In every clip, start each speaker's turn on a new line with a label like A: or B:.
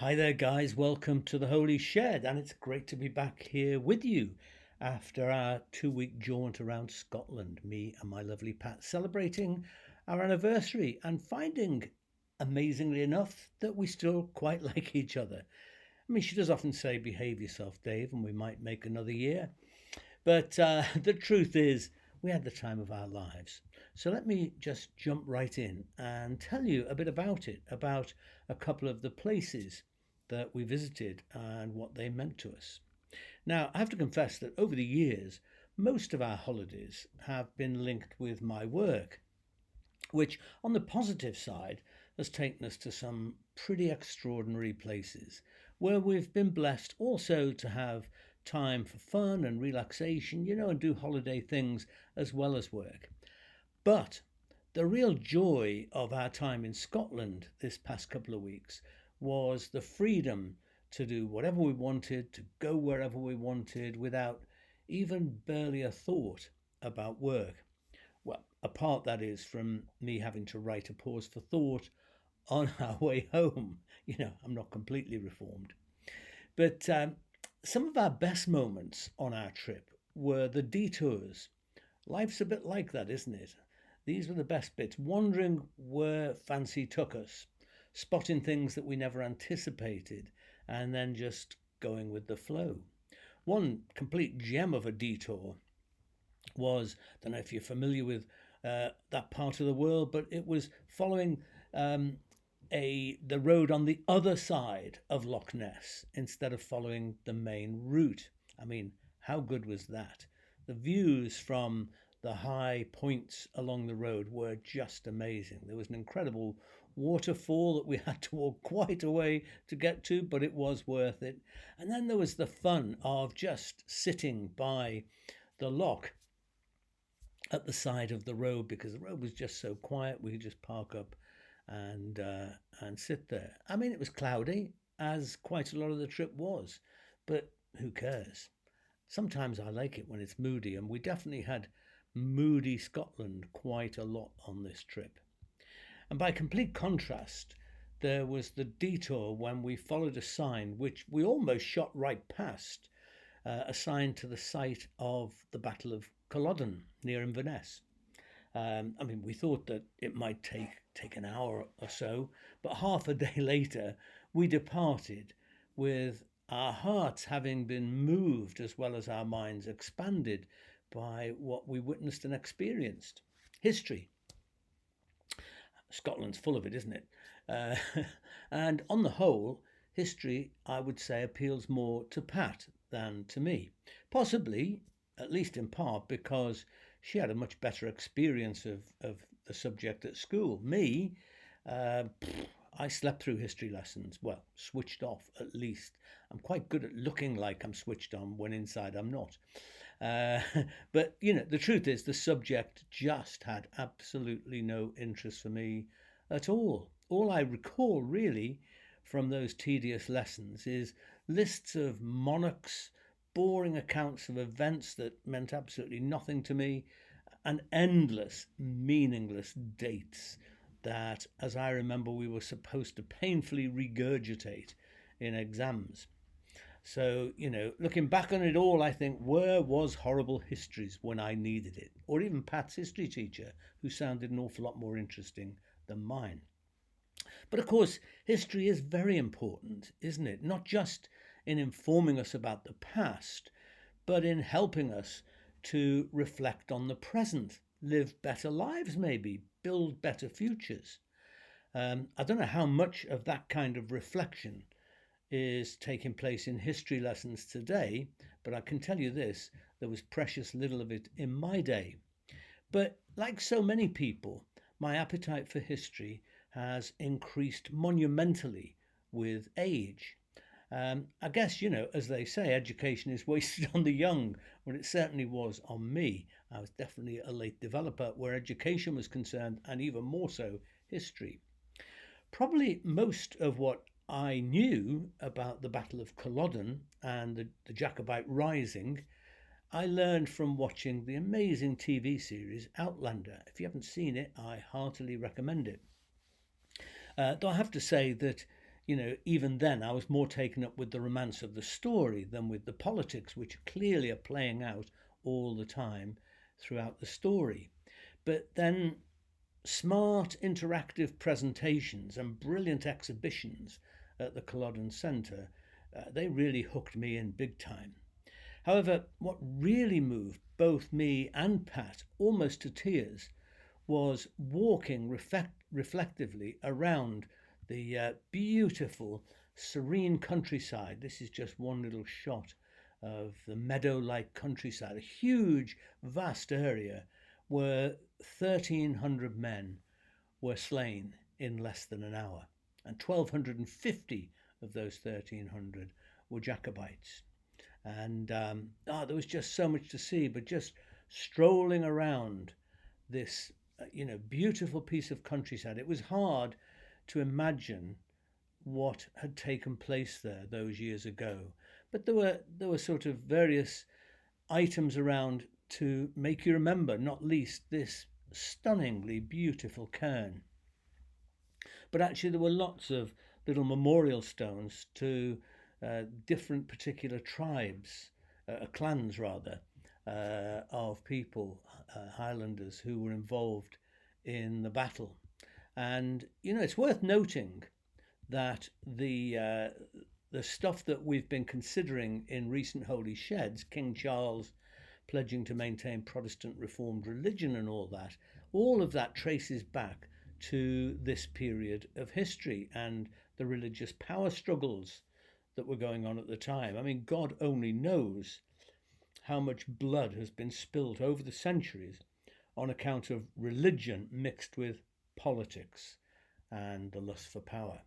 A: Hi there, guys. Welcome to the Holy Shed, and it's great to be back here with you after our 2 week jaunt around Scotland. Me and my lovely Pat celebrating our anniversary and finding, amazingly enough, that we still quite like each other. I mean, she does often say, "Behave yourself, Dave, and we might make another year." But the truth is, we had the time of our lives. So let me just jump right in and tell you a bit about it, about a couple of the places that we visited and what they meant to us. Now, I have to confess that over the years, most of our holidays have been linked with my work, which, on the positive side, has taken us to some pretty extraordinary places where we've been blessed also to have time for fun and relaxation, and do holiday things as well as work. But the real joy of our time in Scotland this past couple of weeks was the freedom to do whatever we wanted, to go wherever we wanted without even barely a thought about work. Well, apart that is from me having to write a pause for thought on our way home. I'm not completely reformed. But some of our best moments on our trip were the detours. Life's a bit like that, isn't it? These were the best bits, wandering where fancy took us, spotting things that we never anticipated, and then just going with the flow. One complete gem of a detour was, I don't know if you're familiar with that part of the world, but it was following the road on the other side of Loch Ness instead of following the main route. I mean, how good was that? The views from the high points along the road were just amazing. There was an incredible waterfall that we had to walk quite a way to get to, but it was worth it. And then there was the fun of just sitting by the loch at the side of the road because the road was just so quiet. We could just park up and sit there. I mean, it was cloudy, as quite a lot of the trip was, but who cares? Sometimes I like it when it's moody, and we definitely had moody Scotland quite a lot on this trip. And by complete contrast, there was the detour when we followed a sign which we almost shot right past, a sign to the site of the Battle of Culloden near Inverness. I mean, we thought that it might take an hour or so, but half a day later, we departed with our hearts having been moved as well as our minds expanded by what we witnessed and experienced. History. Scotland's full of it, isn't it? Uh, and on the whole, history, I would say, appeals more to Pat than to me. Possibly, at least in part, because she had a much better experience of the subject at school. Me, uh, I slept through history lessons. Well, switched off at least. I'm quite good at looking like I'm switched on when inside I'm not. Uh, but, the truth is the subject just had absolutely no interest for me at all. All I recall really from those tedious lessons is lists of monarchs, boring accounts of events that meant absolutely nothing to me, and endless, meaningless dates that, as I remember, we were supposed to painfully regurgitate in exams. So, looking back on it all, I think, where was horrible histories when I needed it? Or even Pat's history teacher, who sounded an awful lot more interesting than mine. But of course, history is very important, isn't it? Not just in informing us about the past, but in helping us to reflect on the present, live better lives, maybe, build better futures. I don't know how much of that kind of reflection is taking place in history lessons today, but I can tell you this, there was precious little of it in my day. But like so many people, my appetite for history has increased monumentally with age. I guess, as they say, education is wasted on the young. Well, it certainly was on me. I was definitely a late developer where education was concerned, and even more so, history. Probably most of what I knew about the Battle of Culloden and the Jacobite Rising, I learned from watching the amazing TV series Outlander. If you haven't seen it, I heartily recommend it. Though I have to say that, even then I was more taken up with the romance of the story than with the politics, which clearly are playing out all the time throughout the story. But then smart interactive presentations and brilliant exhibitions at the Culloden Centre, they really hooked me in big time. However, what really moved both me and Pat almost to tears was walking reflectively around the beautiful, serene countryside. This is just one little shot of the meadow like countryside, a huge, vast area where 1,300 men were slain in less than an hour, and 1,250 of those 1,300 were Jacobites. And there was just so much to see, but just strolling around this beautiful piece of countryside, it was hard to imagine what had taken place there those years ago. But there were sort of various items around to make you remember, not least this stunningly beautiful cairn. But actually, there were lots of little memorial stones to different particular tribes, clans rather, of people, Highlanders who were involved in the battle. And it's worth noting that the stuff that we've been considering in recent holy sheds, King Charles pledging to maintain Protestant Reformed religion and all of that traces back to this period of history and the religious power struggles that were going on at the time. I mean, God only knows how much blood has been spilt over the centuries on account of religion mixed with politics and the lust for power.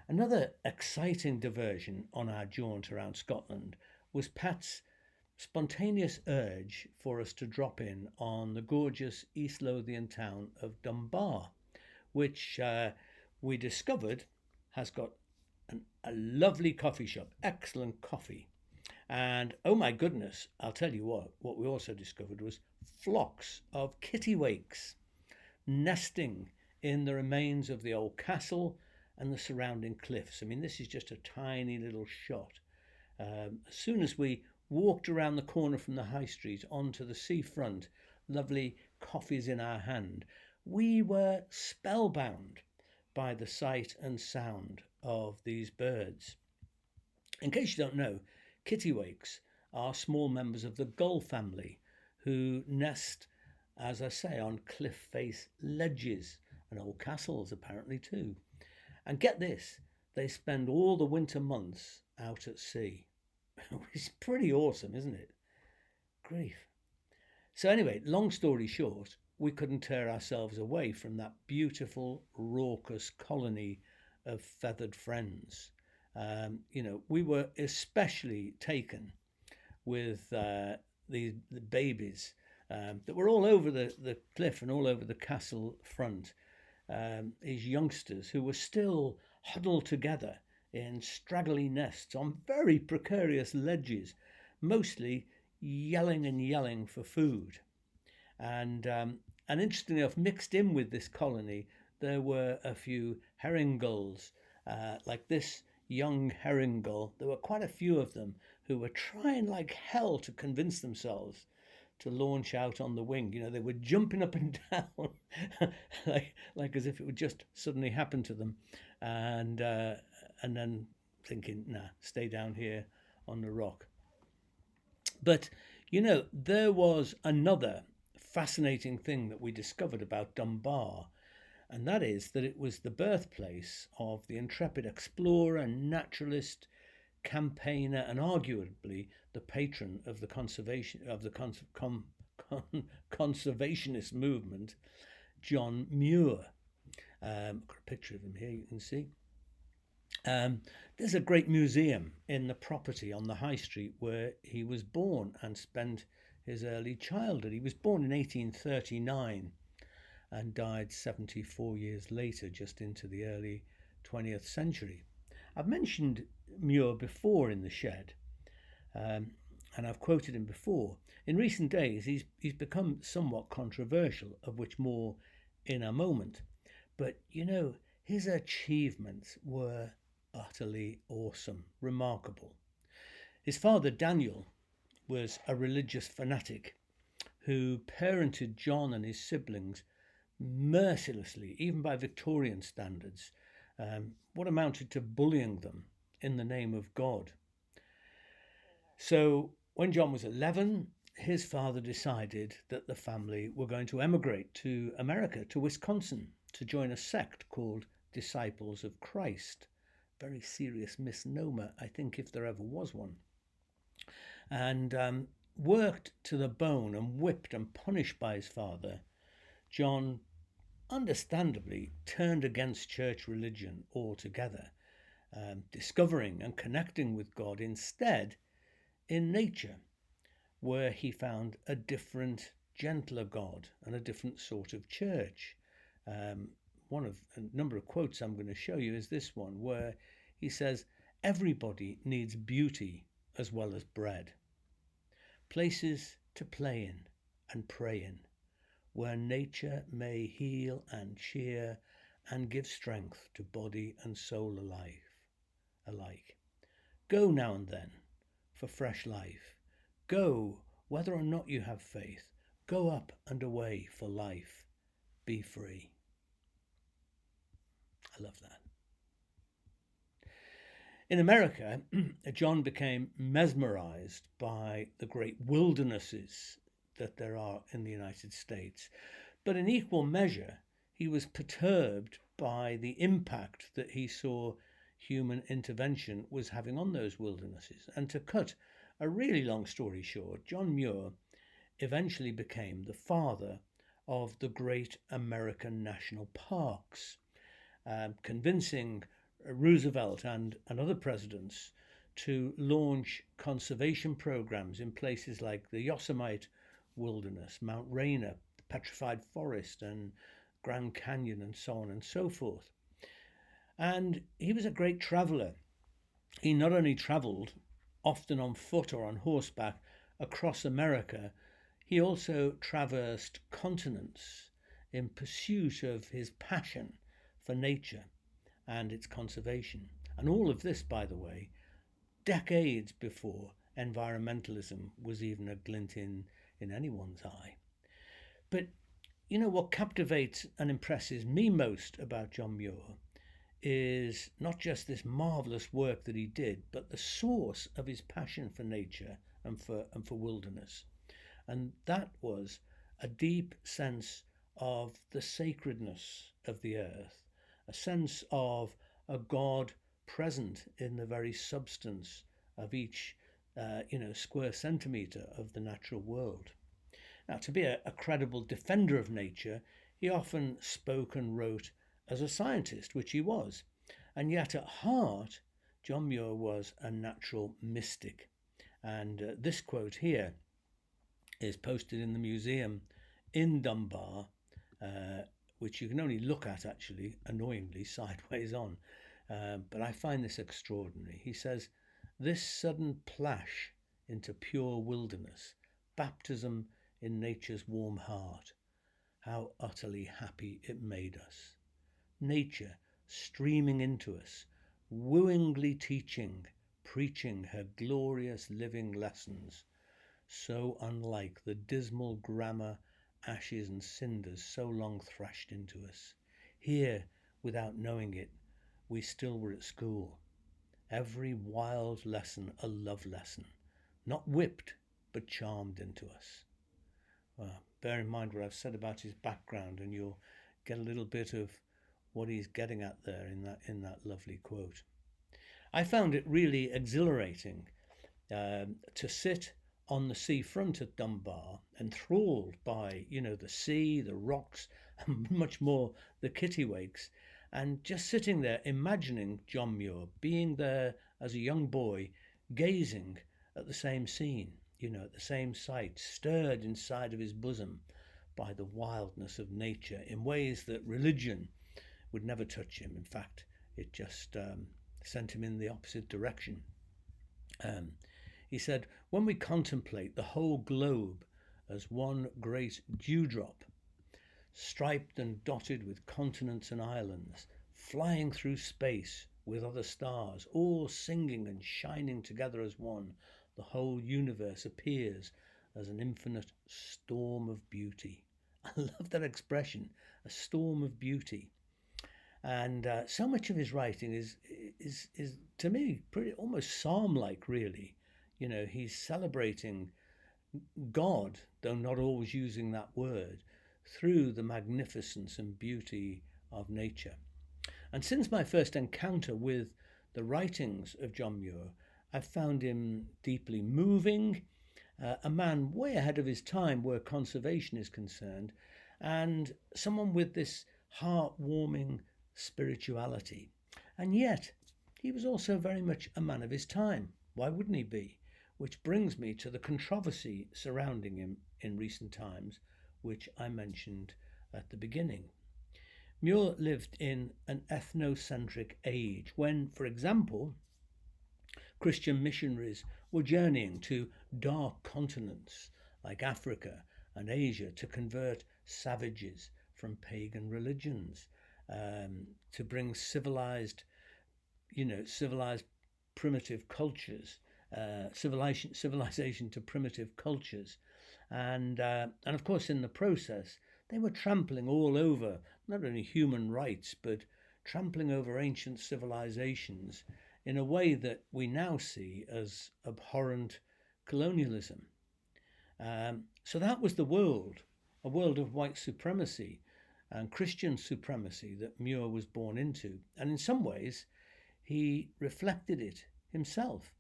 A: Another exciting diversion on our jaunt around Scotland was Pat's spontaneous urge for us to drop in on the gorgeous East Lothian town of Dunbar, which we discovered has got a lovely coffee shop, excellent coffee. And oh my goodness, I'll tell you what we also discovered was flocks of kittiwakes nesting in the remains of the old castle and the surrounding cliffs. I mean, this is just a tiny little shot. As soon as we walked around the corner from the high street onto the seafront, lovely coffees in our hand, we were spellbound by the sight and sound of these birds. In case you don't know, kittiwakes are small members of the gull family who nest, as I say, on cliff face ledges and old castles apparently too. And get this, they spend all the winter months out at sea. It's pretty awesome, isn't it? Grief. So anyway, long story short, we couldn't tear ourselves away from that beautiful, raucous colony of feathered friends. We were especially taken with the babies that were all over the cliff and all over the castle front. These youngsters who were still huddled together in straggly nests on very precarious ledges, mostly yelling for food. And interestingly enough, mixed in with this colony, there were a few herring gulls, like this young herring gull. There were quite a few of them who were trying like hell to convince themselves to launch out on the wing. They were jumping up and down like as if it would just suddenly happen to them, and then thinking, nah, stay down here on the rock. But there was another fascinating thing that we discovered about Dunbar, and that is that it was the birthplace of the intrepid explorer, naturalist, campaigner, and arguably the patron of the conservationist movement, John Muir. I've got a picture of him here, you can see. There's a great museum in the property on the high street where he was born and spent his early childhood. He was born in 1839 and died 74 years later, just into the early 20th century. I've mentioned Muir before in the shed, and I've quoted him before. In recent days, he's become somewhat controversial, of which more in a moment. But His achievements were utterly awesome, remarkable. His father, Daniel, was a religious fanatic who parented John and his siblings mercilessly, even by Victorian standards, what amounted to bullying them in the name of God. So when John was 11, his father decided that the family were going to emigrate to America, to Wisconsin, to join a sect called Disciples of Christ. Very serious misnomer, I think, if there ever was one. And worked to the bone and whipped and punished by his father, John understandably turned against church religion altogether, discovering and connecting with God instead in nature, where he found a different, gentler God and a different sort of church. One of a number of quotes I'm going to show you is this one, where he says, "Everybody needs beauty as well as bread. Places to play in and pray in, where nature may heal and cheer and give strength to body and soul alike. Go now and then for fresh life. Go whether or not you have faith. Go up and away for life. Be free." I love that. In America, John became mesmerized by the great wildernesses that there are in the United States. But in equal measure, he was perturbed by the impact that he saw human intervention was having on those wildernesses. And to cut a really long story short, John Muir eventually became the father of the great American national parks, convincing Roosevelt and other presidents to launch conservation programs in places like the Yosemite Wilderness, Mount Rainier, the Petrified Forest, and Grand Canyon, and so on and so forth. And he was a great traveller. He not only travelled, often on foot or on horseback, across America, he also traversed continents in pursuit of his passion for nature and its conservation. And all of this, by the way, decades before environmentalism was even a glint in anyone's eye. But you know what captivates and impresses me most about John Muir is not just this marvellous work that he did, but the source of his passion for nature and for wilderness. And that was a deep sense of the sacredness of the earth, a sense of a God present in the very substance of each square centimetre of the natural world. Now, to be a credible defender of nature, he often spoke and wrote as a scientist, which he was. And yet at heart, John Muir was a natural mystic. And this quote here is posted in the museum in Dunbar, which you can only look at, actually, annoyingly, sideways on. But I find this extraordinary. He says, "This sudden plash into pure wilderness, baptism in nature's warm heart, how utterly happy it made us. Nature streaming into us, wooingly teaching, preaching her glorious living lessons, so unlike the dismal grammar, ashes and cinders so long thrashed into us. Here, without knowing it, we still were at school. Every wild lesson a love lesson, not whipped, but charmed into us." Well, bear in mind what I've said about his background, and you'll get a little bit of what he's getting at there in that lovely quote. I found it really exhilarating to sit on the seafront at Dunbar, enthralled by, the sea, the rocks, and much more the kittiwakes, and just sitting there imagining John Muir being there as a young boy, gazing at the same scene, at the same sight, stirred inside of his bosom by the wildness of nature in ways that religion would never touch him. In fact, it just sent him in the opposite direction. He said, "When we contemplate the whole globe as one great dewdrop, striped and dotted with continents and islands, flying through space with other stars, all singing and shining together as one. The whole universe appears as an infinite storm of beauty. I love that expression, a storm of beauty. And so much of his writing is to me pretty almost psalm-like, really. You know, he's celebrating God, though not always using that word, through the magnificence and beauty of nature. And since my first encounter with the writings of John Muir, I've found him deeply moving, a man way ahead of his time where conservation is concerned, and someone with this heartwarming spirituality. And yet, he was also very much a man of his time. Why wouldn't he be? Which brings me to the controversy surrounding him in recent times, which I mentioned at the beginning. Muir lived in an ethnocentric age when, for example, Christian missionaries were journeying to dark continents like Africa and Asia to convert savages from pagan religions, to bring civilized primitive cultures, civilization to primitive cultures, and of course in the process they were trampling all over not only human rights but trampling over ancient civilizations in a way that we now see as abhorrent colonialism. So that was the world, a world of white supremacy and Christian supremacy that Muir was born into. And in some ways, he reflected it himself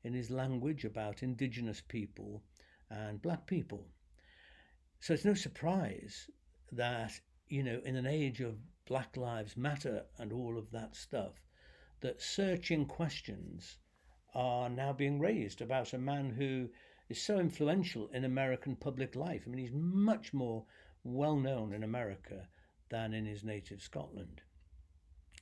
A: in his language about indigenous people and black people. So it's no surprise that, in an age of Black Lives Matter and all of that stuff, that searching questions are now being raised about a man who is so influential in American public life. I mean, he's much more well known in America than in his native Scotland.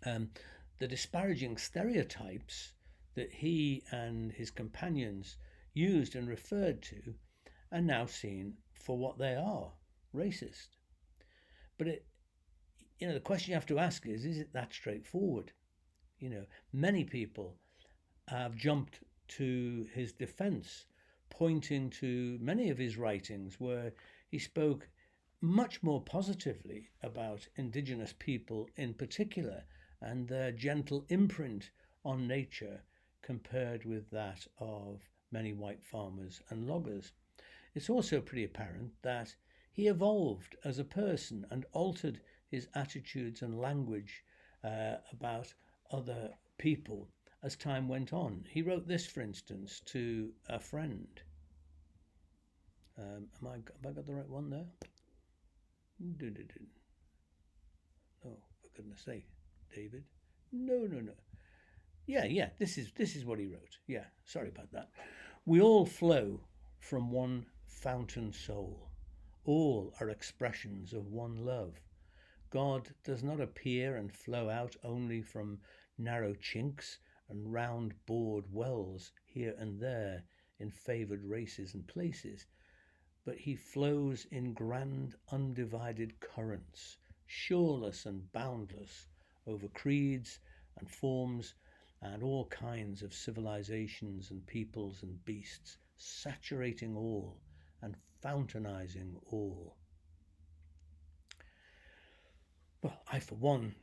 A: The disparaging stereotypes that he and his companions used and referred to are now seen for what they are, racist. But the question you have to ask is it that straightforward? Many people have jumped to his defense, pointing to many of his writings where he spoke much more positively about indigenous people in particular and their gentle imprint on nature compared with that of many white farmers and loggers. It's also pretty apparent that he evolved as a person and altered his attitudes and language about other people as time went on. He wrote this, for instance, to a friend. Have I got the right one there? Oh, for goodness sake, David. No. Yeah, this is what he wrote. Yeah, sorry about that. We all flow from one fountain soul. All are expressions of one love. God does not appear and flow out only from narrow chinks and round bored wells here and there in favoured races and places, but he flows in grand undivided currents, shoreless and boundless, over creeds and forms and all kinds of civilizations and peoples and beasts, saturating all and fountainizing all. Well, I, for one,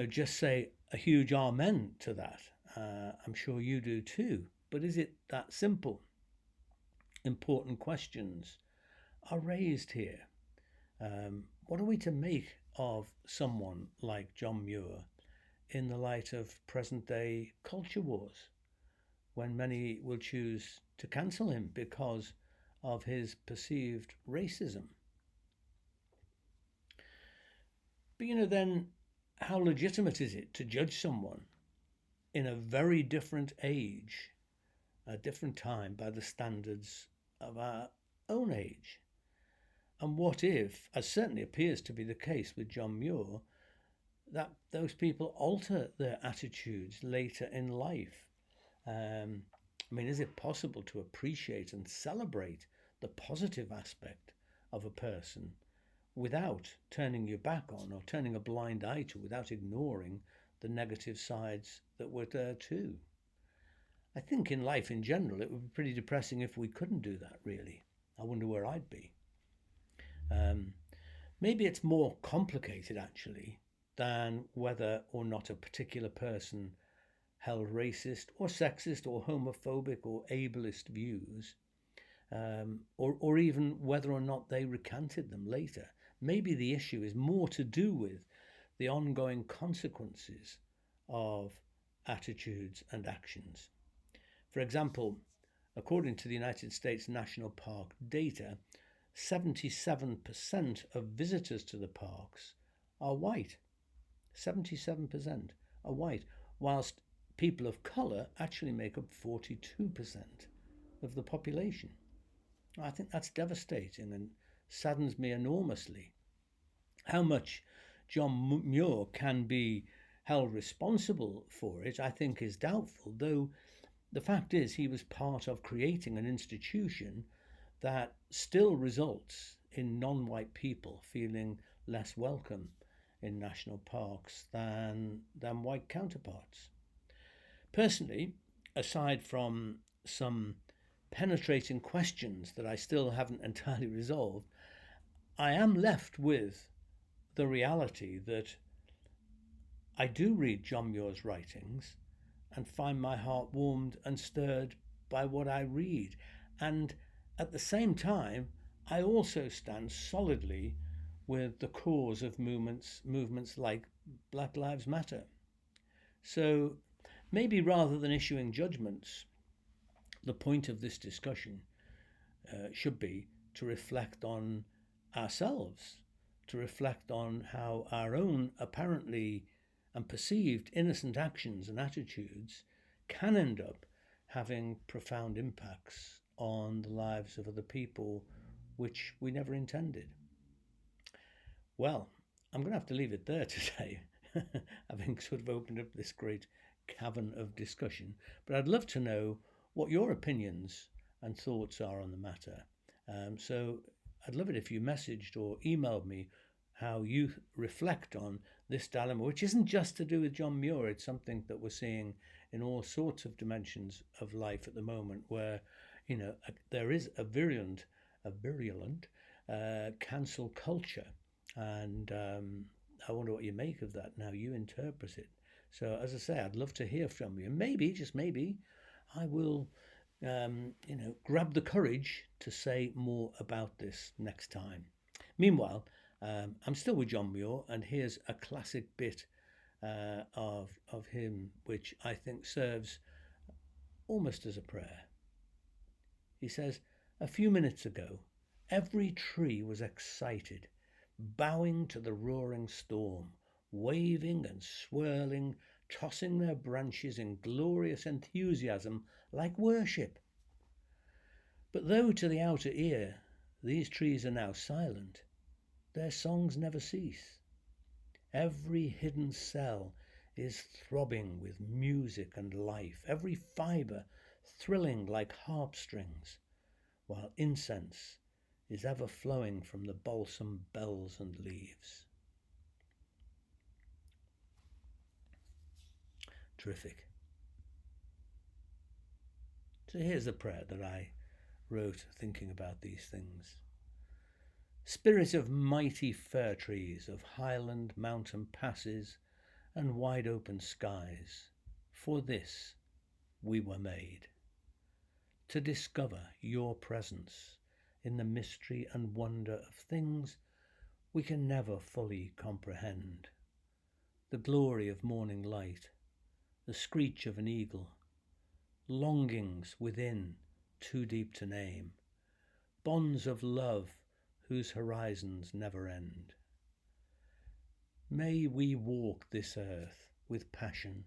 A: just say a huge amen to that. I'm sure you do too. But is it that simple? Important questions are raised here. What are we to make of someone like John Muir in the light of present day culture wars, when many will choose to cancel him because of his perceived racism? But then how legitimate is it to judge someone in a very different age, a different time, by the standards of our own age? And what if, as certainly appears to be the case with John Muir, that those people alter their attitudes later in life? Is it possible to appreciate and celebrate the positive aspect of a person without turning your back on or turning a blind eye to, without ignoring the negative sides that were there too. I think in life in general, it would be pretty depressing if we couldn't do that, really. I wonder where I'd be. Um, Maybe it's more complicated, actually, than whether or not a particular person held racist or sexist or homophobic or ableist views, or even whether or not they recanted them later. Maybe the issue is more to do with the ongoing consequences of attitudes and actions. For example, according to the United States National Park data, 77% of visitors to the parks are white. 77% are white, whilst people of colour actually make up 42% of the population. I think that's devastating and saddens me enormously. How much John Muir can be held responsible for it, I think, is doubtful, though the fact is he was part of creating an institution that still results in non-white people feeling less welcome in national parks than white counterparts. Personally, aside from some penetrating questions that I still haven't entirely resolved, I am left with the reality that I do read John Muir's writings and find my heart warmed and stirred by what I read. And at the same time, I also stand solidly with the cause of movements like Black Lives Matter. So maybe rather than issuing judgments, the point of this discussion should be to reflect on ourselves, to reflect on how our own apparently and perceived innocent actions and attitudes can end up having profound impacts on the lives of other people which we never intended. Well, I'm going to have to leave it there today, having sort of opened up this great cavern of discussion. But I'd love to know what your opinions and thoughts are on the matter. So I'd love it if you messaged or emailed me how you reflect on this dilemma, which isn't just to do with John Muir. It's something that we're seeing in all sorts of dimensions of life at the moment, where there is a virulent cancel culture, and I wonder what you make of that. Now you interpret it. So as I say, I'd love to hear from you. Maybe, just maybe, I will, grab the courage to say more about this next time. Meanwhile, I'm still with John Muir, and here's a classic bit of him, which I think serves almost as a prayer. He says, "A few minutes ago, every tree was excited, bowing to the roaring storm, waving and swirling, tossing their branches in glorious enthusiasm like worship. But though to the outer ear these trees are now silent, their songs never cease. Every hidden cell is throbbing with music and life, every fibre thrilling like harp strings, while incense is ever flowing from the balsam bells and leaves." Terrific. So here's a prayer that I wrote thinking about these things. "Spirit of mighty fir trees, of highland mountain passes and wide open skies, for this we were made, to discover your presence in the mystery and wonder of things we can never fully comprehend. The glory of morning light, the screech of an eagle, longings within too deep to name, bonds of love whose horizons never end. May we walk this earth with passion,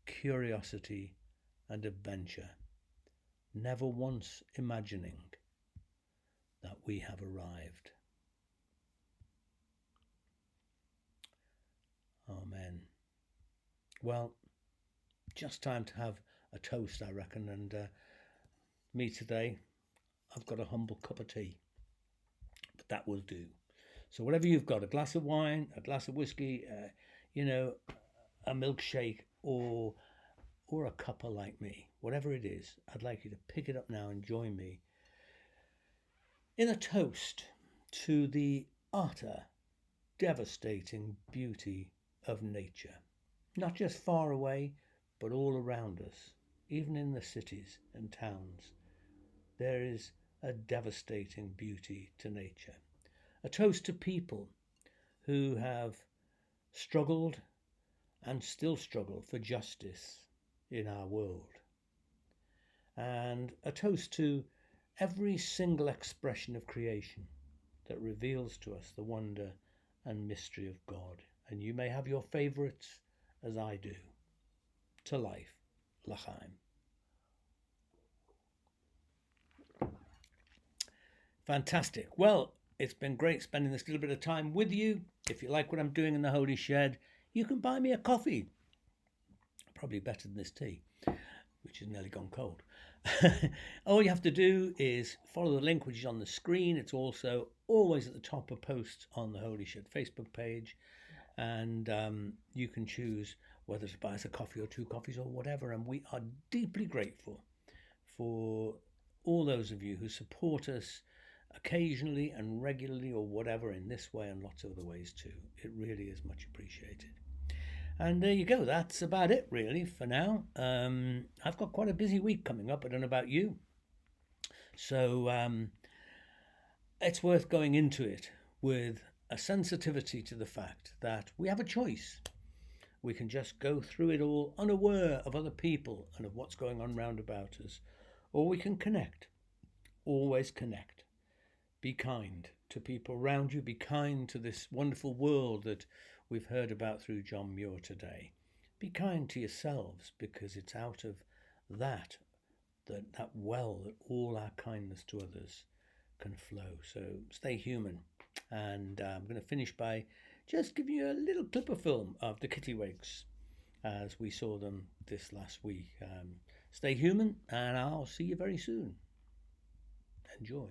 A: curiosity and adventure, never once imagining that we have arrived." Amen. Well, just time to have a toast, I reckon, and me today, I've got a humble cup of tea, but that will do. So whatever you've got, a glass of wine, a glass of whiskey, a milkshake or a cuppa like me, whatever it is, I'd like you to pick it up now and join me in a toast to the utter devastating beauty of nature, not just far away, but all around us, even in the cities and towns. There is a devastating beauty to nature. A toast to people who have struggled and still struggle for justice in our world. And a toast to every single expression of creation that reveals to us the wonder and mystery of God. And you may have your favourites, as I do. To life, l'chaim. Fantastic. Well, it's been great spending this little bit of time with you. If you like what I'm doing in the Holy Shed, you can buy me a coffee. Probably better than this tea, which is nearly gone cold. All you have to do is follow the link which is on the screen. It's also always at the top of posts on the Holy Shed Facebook page. And you can choose whether to buy us a coffee or 2 coffees or whatever. And we are deeply grateful for all those of you who support us occasionally and regularly or whatever in this way and lots of other ways too. It really is much appreciated. And there you go. That's about it really for now. I've got quite a busy week coming up. I don't know about you. So it's worth going into it with a sensitivity to the fact that we have a choice. We can just go through it all unaware of other people and of what's going on round about us, or we can connect. Always connect. Be kind to people around you. Be kind to this wonderful world that we've heard about through John Muir today. Be kind to yourselves, because it's out of that well that all our kindness to others can flow. So stay human. And I'm going to finish by just giving you a little clip of film of the Kittiwakes as we saw them this last week. Stay human, and I'll see you very soon. Enjoy.